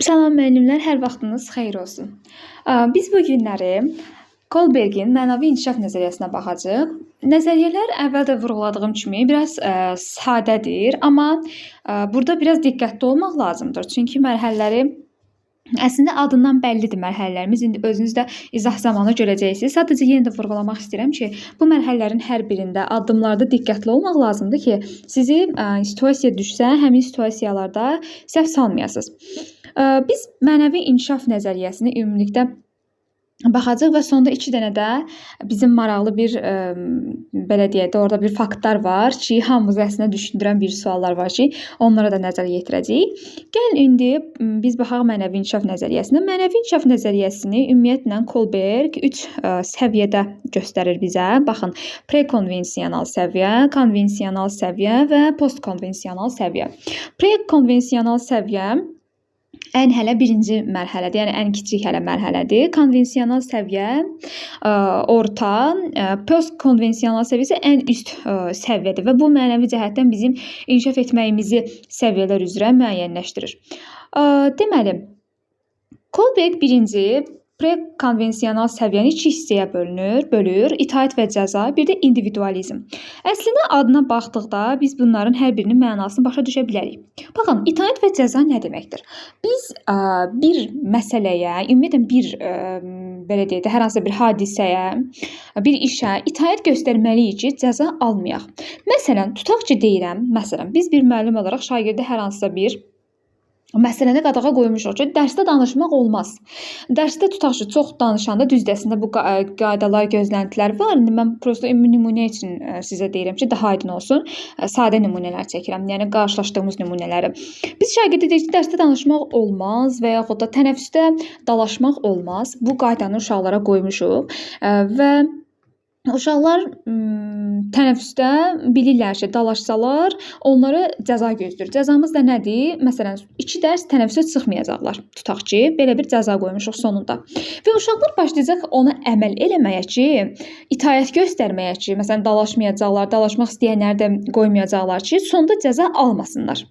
Salam müəllimlər, hər vaxtınız xeyir olsun. Biz bu günləri Kolbergin mənəvi inkişaf nəzəriyyəsinə baxacağıq. Nəzəriyyələr əvvəldə vurğuladığım kimi biraz sadədir, amma burada biraz diqqətli olmaq lazımdır. Çünki mərhələləri əslində adından bəllidir mərhələlərimiz. İndi özünüz də izah zamanı görəcəksiniz. Sadəcə yenə də vurğulamaq istəyirəm ki, bu mərhələlərin hər birində addımlarda diqqətli olmaq lazımdır ki, sizi situasiya düşsə, həmin situasiyalarda səhv salmayasınız. Biz mənəvi inkişaf nəzəriyyəsini ümumilikdə baxacağıq və sonda 2 dənə də bizim maraqlı bir belə deyək də orada bir faktlar var ki, hamımızı əslində düşündürən bir suallar var ki, onlara da nəzər yetirəcəyik. Gəlin indi biz baxaq mənəvi inkişaf nəzəriyyəsinə. Mənəvi inkişaf nəzəriyyəsini ümumiyyətlə Kolberg 3 səviyyədə göstərir bizə. Baxın, prekonvensional səviyyə, konvensional səviyyə və postkonvensional səviyyə. Prekonvensional səviyyə ən hələ birinci mərhələdir, yəni ən kiçik hələ mərhələdir. Konvensional səviyyə orta, postkonvensional səviyyə isə ən üst səviyyədir və bu mənəvi cəhətdən bizim inkişaf etməyimizi səviyyələr üzrə müəyyənləşdirir. Deməli, Kolberg birinci prekonvensional səviyyəni 2 hissəyə bölür, itaət və cəza, bir də individualizm. Əslində adına baxdıqda biz bunların hər birinin mənasını başa düşə bilərik. Baxın, itaət və cəza nə deməkdir? Biz bir məsələyə, ümumiyyətlə bir belə deyək də hər hansı bir hadisəyə, bir işə itaət göstərməliyik ki, cəza almayaq. Məsələn, tutaq ki deyirəm, biz bir müəllim olaraq şagirdə hər hansısa bir məsələni qadağa qoymuşuq ki, dərsdə danışmaq olmaz. Dərsdə tutaq ki, çox danışanda düzdəsində bu qaydalar, gözləntilər var. İndi mən prosta nümunə üçün sizə deyirəm ki, daha aydın olsun. Sadə nümunələr çəkirəm, yəni qarşılaşdığımız nümunələri. Biz şagirdə deyirik ki, dərsdə danışmaq olmaz və yaxud da tənəffüsdə dalaşmaq olmaz. Bu qaydanı uşaqlara qoymuşuq və uşaqlar tənəffüsdə bilirlər ki, dalaşsalar onları cəza gözləyir. Cəzamız da nədir? Məsələn, 2 dərs tənəffüsə çıxmayacaqlar. Tutaq ki, belə bir cəza qoymuşuq sonunda. Və uşaqlar başlayacaq ona əməl eləməyə ki, itaət göstərməyə ki, məsələn, dalaşmayacaqlar, dalaşmaq istəyənləri də qoymayacaqlar ki, sonda cəza almasınlar.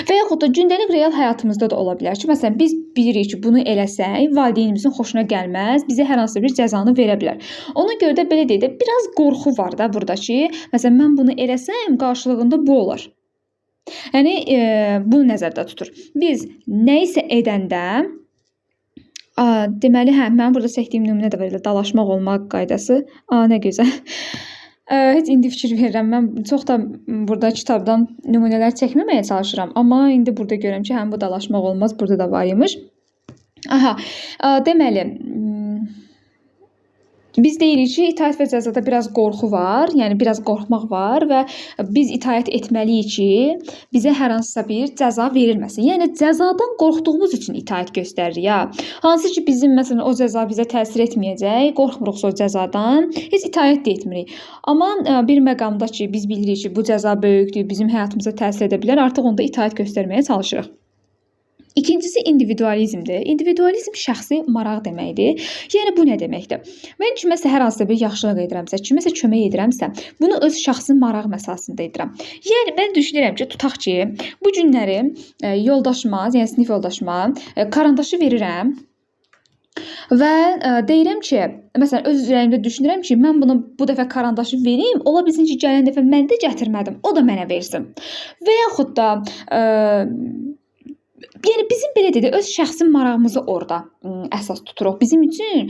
Və yaxud da gündəlik real həyatımızda da ola bilər ki, məsələn, biz bilirik ki, bunu eləsək, valideynimizin xoşuna gəlməz, bizə hər hansı bir cəzanı verə bilər. Ona görə də belə deyək də, biraz qorxu var da burada ki, məsələn, mən bunu eləsəm, qarşılığında bu olar. Yəni, bunu nəzərdə tutur. Biz nə isə edəndə, deməli, mənim burada çəkdiyim nümunə də var, dalaşmaq olmaq qaydası. Nə gözəl. Heç indi fikir verirəm. Mən çox da burada kitabdan nümunələr çəkməməyə çalışıram. Amma indi burada görürəm ki, həm bu dalaşmaq olmaz, burada da var imiş. Deməli, biz deyirik ki, itaət və cəzada biraz qorxu var, yəni biraz qorxmaq var və biz itaət etməliyik ki, bizə hər hansısa bir cəza verilməsin. Yəni cəzadan qorxduğumuz üçün itaət göstəririk ya. Hansı ki bizim məsələn o cəza bizə təsir etməyəcək, qorxmuruqsa o cəzadan, heç itaət də etmirik. Amma bir məqamda ki, biz bilirik ki, bu cəza böyükdür, bizim həyatımıza təsir edə bilər, artıq onda itaət göstərməyə çalışırıq. İkincisi individualizmdir. İndividualizm şəxsi maraq deməkdir. Yəni bu nə deməkdir? Mən kiməsə hər hansısa bir yaxşılıq edirəmsə, kiməsə kömək edirəmsə, bunu öz şəxsi marağım əsasında edirəm. Yəni mən düşünürəm ki, tutaq ki, bu günləri yoldaşıma, yəni sinif yoldaşıma karandaşı verirəm və deyirəm ki, məsələn, öz ürəyimdə düşünürəm ki, mən buna bu dəfə karandaşı verim, ola bilsin ki, gələn dəfə mən də gətirmədim, o da mənə versin. Və yaxud da yəni bizim belə deyək, öz şəxsi marağımızı orada əsas tuturuq. Bizim üçün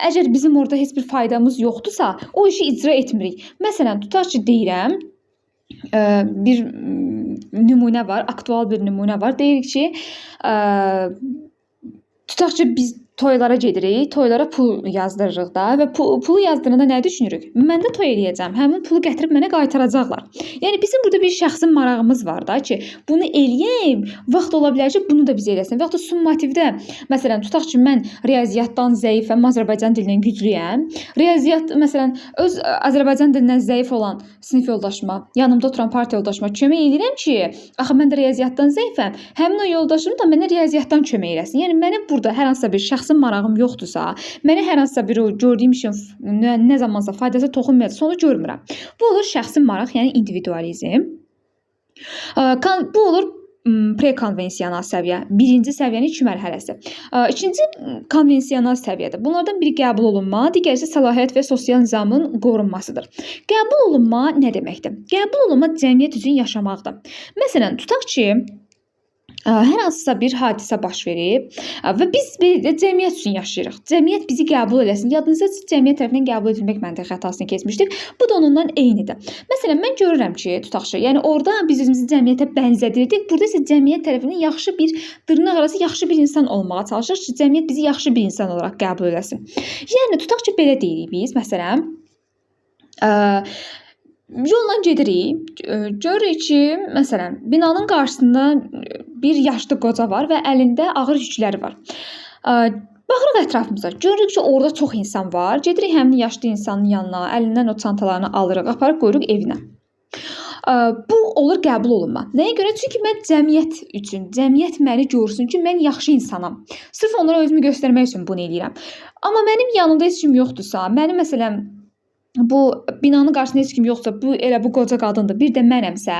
əgər bizim orada heç bir faydamız yoxdursa, o işi icra etmirik. Məsələn, tutaq ki, deyirəm, bir nümunə var, aktual bir nümunə var. Deyirik ki, tutaq ki, biz toylara gedirik, toylara pul yazdırırıq da və pulu yazdıranda nə düşünürük? Mən də toy eləyəcəm, həmin pulu gətirib mənə qaytaracaqlar. Yəni bizim burada bir şəxsi marağımız var da ki, bunu eləyəm, vaxt ola bilər ki, bunu da biz eləsin. Və yaxud da summativdə, məsələn, tutaq ki, mən riyaziyyatdan zəifəm, Azərbaycan dilindən güclüyəm. Riyaziyyat, məsələn, öz Azərbaycan dilindən zəif olan sinif yoldaşıma, yanımda oturan partiya yoldaşıma kömək edirəm ki, axı mən də riyaziyyatdan zəifəm, həmin o yoldaşım da mənə riyaziyyatdan kömək eləsin. Yəni mənim burada hər hansısa bir şəxsi marağım yoxdursa, mənə hər hansısa bir gördüyüm işin nə zamansa faydası toxunmayacaqsa, onu görmürəm. Bu olur şəxsi maraq, yəni individualizm. Bu olur prekonvensional səviyyə. Birinci səviyyənin 2 mərhələsi. İkinci konvensional səviyyədir. Bunlardan biri qəbul olunma, digəri isə səlahiyyət və sosial nizamın qorunmasıdır. Qəbul olunma nə deməkdir? Qəbul olunma cəmiyyət üçün yaşamaqdır. Məsələn, tutaq ki, hər hansısa bir hadisə baş verib və biz belə cəmiyyət üçün yaşayırıq. Cəmiyyət bizi qəbul eləsin. Yadınızda cəmiyyət tərəfindən qəbul edilmək məntiq xətasını keçmişdik. Bu da onunla eynidir. Məsələn, mən görürəm ki, tutaq ki, yəni orada biz özümüzü cəmiyyətə bənzədirdik. Burada isə cəmiyyət tərəfindən yaxşı bir dırnaqarası yaxşı bir insan olmağa çalışırıq ki, cəmiyyət bizi yaxşı bir insan olaraq qəbul eləsin. Yəni tutaq ki, belə deyirik biz, məsələn, yolla gedirik, görürük ki, məsələn, binanın qarşısında bir yaşlı qoca var və əlində ağır yükləri var. Baxırıq ətrafımıza, görürük ki, orada çox insan var. Gedirik həmin yaşlı insanın yanına, əlindən o çantalarını alırıq, aparıb qoyuruq evinə. Bu olur qəbul olunma. Nəyə görə? Çünki mən cəmiyyət üçün, cəmiyyət məni görsün ki, mən yaxşı insanam. Sırf onlara özümü göstərmək üçün bunu eləyirəm. Amma mənim yanımda heç kim yoxdursa, mənim məsələn bu binanın qarşısında heç kim yoxsa, bu qoca qadındır, bir də mənəmsə,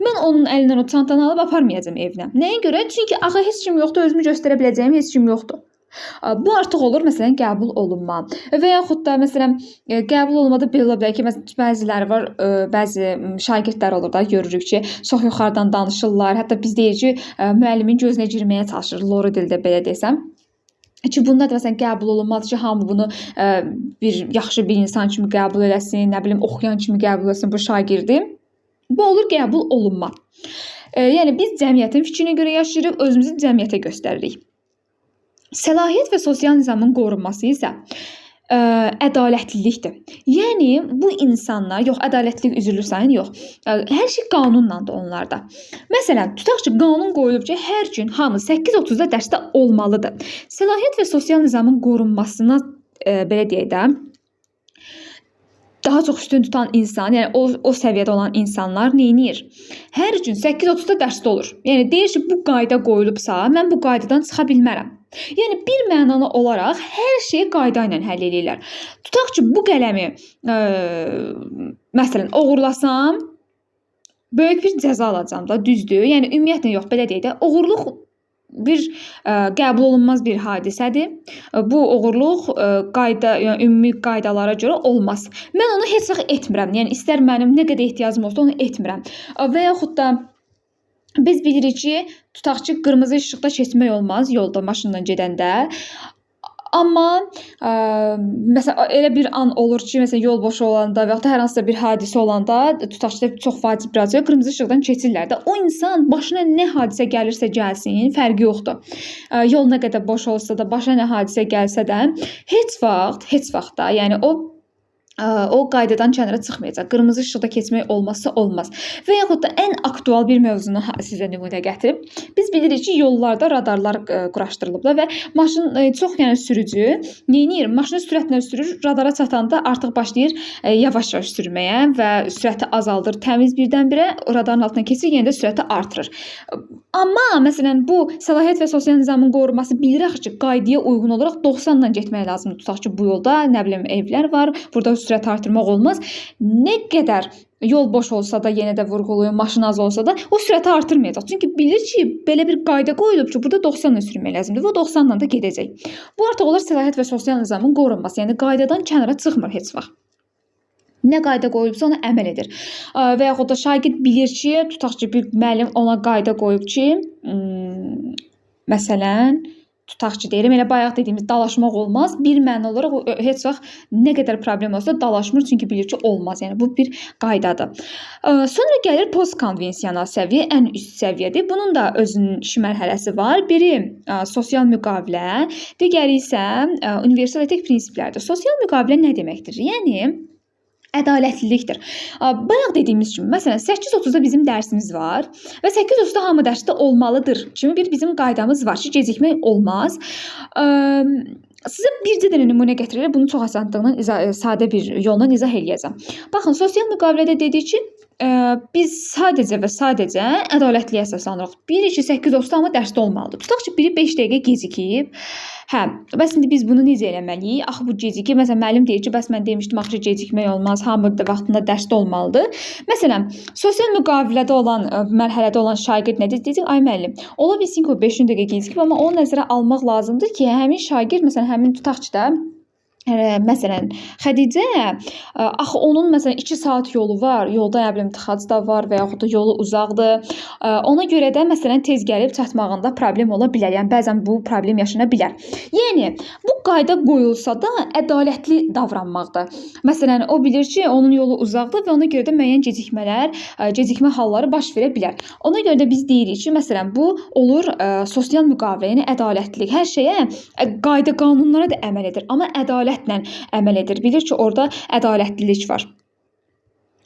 mən onun əlindən o çantanı alıb aparmayacağam evinə. Nəyə görə? Çünki axı heç kim yoxdur, özümü göstərə biləcəyim heç kim yoxdur. Bu artıq olur məsələn qəbul olunma. Və yaxud da məsələn qəbul olunmada belə ola bilər ki, bəziləri var, bəzi şagirdlər olur da, görürük ki, çox yuxarıdan danışırlar. Hətta biz deyirik ki, müəllimin gözünə girməyə çalışır, lori dildə belə desəm. Ki bunda da məsələn qəbul olunmalıdır ki, hamı bunu bir yaxşı bir insan kimi qəbul eləsin, nə bilim oxuyan kimi qəbul etsin bu şagirdi. Bu olur qəbul olunma. Yəni biz cəmiyyətin fikrinə görə yaşayırıq, özümüzü cəmiyyətə göstəririk. Səlahiyyət və sosial nizamın qorunması isə ədalətlilikdir. Yəni bu insanlar, ədalətlilik üzrlü sayın yox. Hər şey qanunlandır onlarda. Məsələn, tutaq ki, qanun qoyulub ki, hər gün hamı 8:30-da dərsdə olmalıdır. Səlahiyyət və sosial nizamın qorunmasına belə deyək də, daha çox üstün tutan insan, yəni o səviyyədə olan insanlar nə edir? Hər gün 8:30-da dərsdə olur. Yəni deyir ki, bu qayda qoyulubsa, mən bu qaydadan çıxa bilmərəm. Yəni bir mənalı olaraq hər şeyi qayda ilə həll edirlər. Tutaq ki, bu qələmi məsələn oğurlasam, böyük bir cəza alacağam da, düzdür? Yəni ümumiyyətlə yox, belə deyək də, oğurluq bir qəbul olunmaz bir hadisədir. Bu oğurluq yəni ümumi qaydalara görə olmaz. Mən onu heç vaxt etmirəm. Yəni istər mənim nə qədər ehtiyacım olsa onu etmirəm. Və yaxud da biz bilirik ki, tutaq ki, qırmızı işıqda keçmək olmaz yolda maşınla gedəndə. Amma məsələn elə bir an olur ki, məsələn yol boş olanda və ya hər hansısa bir hadisə olanda, tutaq ki, çox vacib bir hadisə, qırmızı işıqdan keçirlər də. O insan başına nə hadisə gəlirsə gəlsin, fərqi yoxdur. Yol nə qədər boş olsa da, başına nə hadisə gəlsə də, heç vaxt da, yəni o qaydadan kənara çıxmayacaq. Qırmızı işıqda keçmək olmazsa olmaz. Və yaxud da ən aktual bir mövzunu sizə nümunə gətirib. Biz bilirik ki, yollarda radarlar quraşdırılıblar və maşın çox yəni sürücü nə edir? Maşını sürətlə sürür, radara çatanda artıq başlayır yavaş-yavaş sürməyə və sürəti azaldır. Təmiz birdən-birə radarın altına keçir, yenə də sürəti artırır. Amma məsələn bu səlahiyyət və sosial nizamın qorunması bilirik ki, qaydaya uyğun olaraq 90-la getmək lazımdır. Tutaq ki, bu yolda nə bilim evlər var, burada sürət artırmaq olmaz. Nə qədər yol boş olsa da, yenə də vurğuluyun, maşın az olsa da o sürəti artırmayacaq. Çünki bilir ki, belə bir qayda qoyulub ki, burada 90-la sürmək lazımdır və 90-la da gedəcək. Bu artıq olur səlahiyyət və sosial nizamın qorunması. Yəni qaydadan kənara çıxmır heç vaxt. Nə qayda qoyubsa ona əməl edir. Və yaxud da şagird bilir ki, tutaq ki, bir müəllim ona qayda qoyub ki, məsələn, tutaq ki, deyirəm, elə bayaq dediyimiz dalaşmaq olmaz. Bir məna olaraq heç vaxt nə qədər problem olsa dalaşmır, çünki bilir ki, olmaz. Yəni bu bir qaydadır. Sonra gəlir postkonvensional səviyyə, ən üst səviyyədir. Bunun da özünün 2 mərhələsi var. Biri sosial müqavilə, digəri isə universal etik prinsiplərdir. Sosial müqavilə nə deməkdir? Yəni ədalətlilikdir. Bayaq dediyimiz kimi, məsələn, 8:30-da bizim dərsimiz var və 8:30-da hamı dərsdə olmalıdır kimi bir bizim qaydamız var ki, gecikmək olmaz. Sizə bircə dənə nümunə gətirərək bunu çox asanlıqla sadə bir yolla izah eləyəcəm. Baxın, sosial müqavilədə dedik ki, biz sadəcə və sadəcə ədalətliyə əsaslanırıq. 1, 2, 8 olsa amma dərsdə olmalıdır. Tutaq ki, biri 5 dəqiqə gecikib. Hə, bəs indi biz bunu necə eləməliyik? Axı bu gecikir. Məsələn, müəllim deyir ki, bəs mən demişdim axı gecikmək olmaz. Hamı da vaxtında dərsdə olmalıdır. Məsələn, sosial müqavilədə olan, mərhələdə olan şagird nə deyəcək? Ay müəllim, ola bilsin ki, o 5 dəqiqə gecikib, amma onu nəzərə almaq lazımdır ki, həmin şagird məsələn həmin tutaq ki da məsələn, Xədicə, axı onun məsələn 2 saat yolu var, yolda nə bilim tıxac da var və yaxud da yolu uzaqdır. Ona görə də məsələn tez gəlib çatmağında problem ola bilər. Yəni bəzən bu problem yaşana bilər. Yəni bu qayda qoyulsa da ədalətli davranmaqdır. Məsələn, o bilir ki, onun yolu uzaqdır və ona görə də müəyyən gecikmə halları baş verə bilər. Ona görə də biz deyirik ki, məsələn, bu olur sosial müqavilə, yəni ədalətlilik. Hər şeyə qayda qanunlara da əməl edir, amma ədalətlə əməl edir. Bilir ki, orada ədalətlilik var.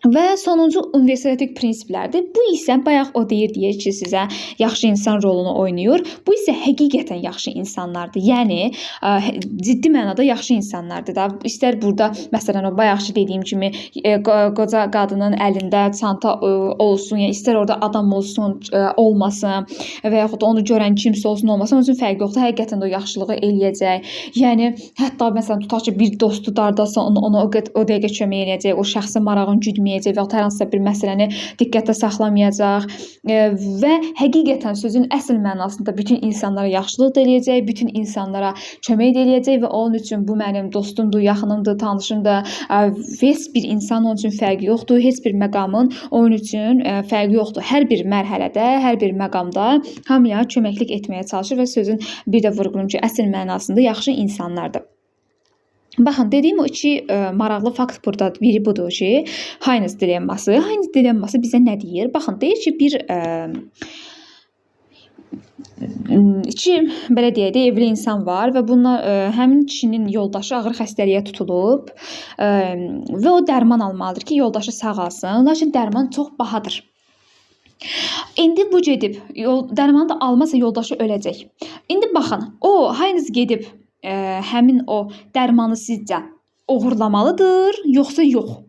Və sonuncu universitetik prinsiplərdir. Bu isə bayaq o deyir ki, sizə yaxşı insan rolunu oynayır. Bu isə həqiqətən yaxşı insanlardır. Yəni ciddi mənada yaxşı insanlardır da. İstər burada məsələn o bayaqçı dediyim kimi qoca qadının əlində çanta olsun, yəni istər orada adam olsun, olmasın və yaxud onu görən kimsə olsun, olmasın, onun üçün fərqi yoxdur. Həqiqətən də o yaxşılığı eləyəcək. Yəni hətta məsələn tutaq ki, bir dostu dardasa ona o dəqiqə kömək eləyəcək, o şəxsin marağını güdməyəcək və ya hər hansısa bir məsələni diqqətdə saxlamayacaq və həqiqətən sözün əsl mənasında bütün insanlara yaxşılıq da eləyəcək, bütün insanlara kömək də eləyəcək və onun üçün bu mənim dostumdur, yaxınımdır, tanışımdır. Heç bir insan onun üçün fərqi yoxdur, heç bir məqamın onun üçün fərqi yoxdur. Hər bir mərhələdə, hər bir məqamda hamıya köməklik etməyə çalışır və sözün bir də vurğulayım ki, əsl mənasında yaxşı insanlardır. Baxın, dediyim o 2 maraqlı fakt burada biri budur ki, Haynes dilemması. Haynes dilemması bizə nə deyir? Baxın, deyir ki, iki belə deyək də evli insan var və bunlar həmin kişinin yoldaşı ağır xəstəliyə tutulub və o dərman almalıdır ki, yoldaşı sağalsın. Lakin dərman çox bahadır. İndi bu gedib, dərmanı da almasa yoldaşı öləcək. İndi baxın, o Haynes gedib həmin o dərmanı sizcə oğurlamalıdır, yoxsa yox?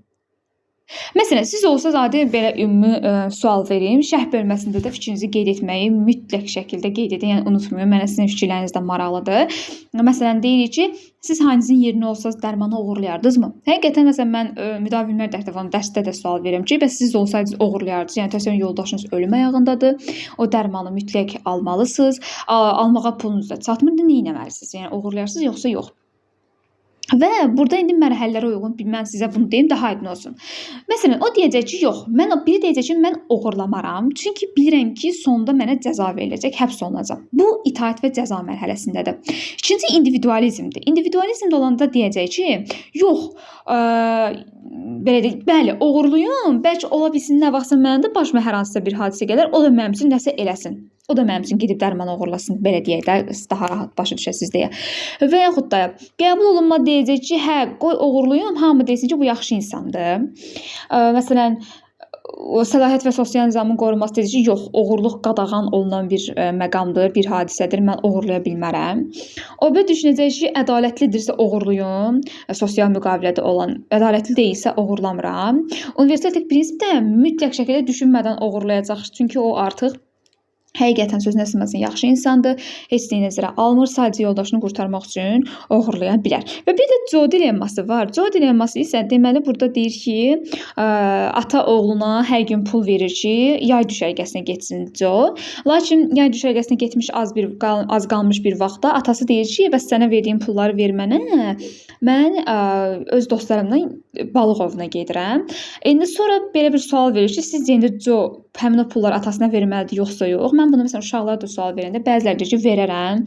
Məsələn, siz olsaz adi belə ümumi sual verim. Şərh bölməsində də fikrinizi qeyd etməyi mütləq şəkildə qeyd edin. Yəni unutmayın, mənə sizin fikirləriniz də maraqlıdır. Məsələn, deyirik ki, siz hanginizin yerinə olsaz dərmanı oğurlayardınızmı? Həqiqətən məsələn mən müdavimələr dərsdə də sual verirəm ki, bəs siz olsaydınız oğurlayardınız. Yəni təsəvvürün yoldaşınız ölüm ayağındadır. O dərmanı mütləq almalısınız. Almağa pulunuz da çatmır. Nə etməlisiniz? Yəni oğurlayarsınız yoxsa yox? Və burada indi mərhələlərə uyğun mən sizə bunu deyim, daha aydın olsun. Məsələn, o deyəcək ki, yox, biri deyəcək ki, mən oğurlamaram, çünki bilirəm ki, sonunda mənə cəza veriləcək, həbs olunacaq. Bu itaət və cəza mərhələsindədir. İkinci individualizmdir. İndividualizmdə olanda deyəcək ki, yox, belə deyək, bəli, oğurluyum, bəlkə ola bilsin nə vaxtsa mənim də başıma hər hansısa bir hadisə gələr, o da mənim üçün nəsə eləsin. O da mənim üçün gedib dərman oğurlasın, belə deyək də, daha rahat başa düşəsiniz deyə. Və yaxud da qəbul olunma deyəcək ki, hə, qoy oğurluyum, hamı desin ki, bu yaxşı insandır. Məsələn, Səlahiyyət və Sosial Nizamın Qorunması deyəcək ki, yox, oğurluq qadağan olunan bir məqamdır, bir hadisədir, mən oğurlaya bilmərəm. O bir düşünəcək ki, ədalətlidirsə oğurluyum, sosial müqavilədə olan, ədalətli deyilsə oğurlamıram. Universitetik prinsip də mütləq şəkildə düşünmədən oğurlayacaq, çünki o artıq həqiqətən sözün əsməsin yaxşı insandır, heç nəyi nəzərə almır, sadəcə yoldaşını qurtarmaq üçün oğurlaya bilər. Və bir də Co dilemması var. Co dilemması isə deməli burada deyir ki, ata oğluna hər gün pul verir ki, yay düşərgəsinə getsin Co. Lakin yay düşərgəsinə getmiş az qalmış bir vaxtda atası deyir ki, bəs sənə verdiyim pulları ver mənə, mən öz dostlarımla balıq ovuna gedirəm. İndi sonra belə bir sual verir ki, sizcə indi Co həmin o pulları atasına verməlidir, yoxsa yox? Mən bunu məsələn uşaqlara da sual verəndə bəziləri deyir ki, verərəm.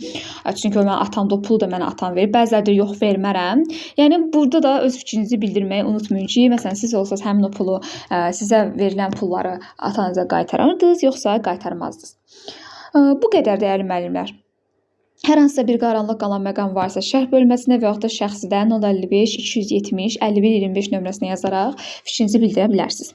Çünki o mənə atamda o pulu da mənə atam verir. Bəziləri deyir, yox, vermərəm. Yəni burada da öz fikrinizi bildirməyi unutmayın ki, məsələn siz olsanız həmin o pulu, sizə verilən pulları atanıza qaytarardınız, yoxsa qaytarmazdınız. Bu qədər dəyərli müəllimlər. Hər hansısa bir qaranlıq qalan məqam varsa şərh bölməsinə və yaxud da şəxsidən 055 270 51 25 nömrəsinə yazaraq fikrinizi bildirə bilərsiniz.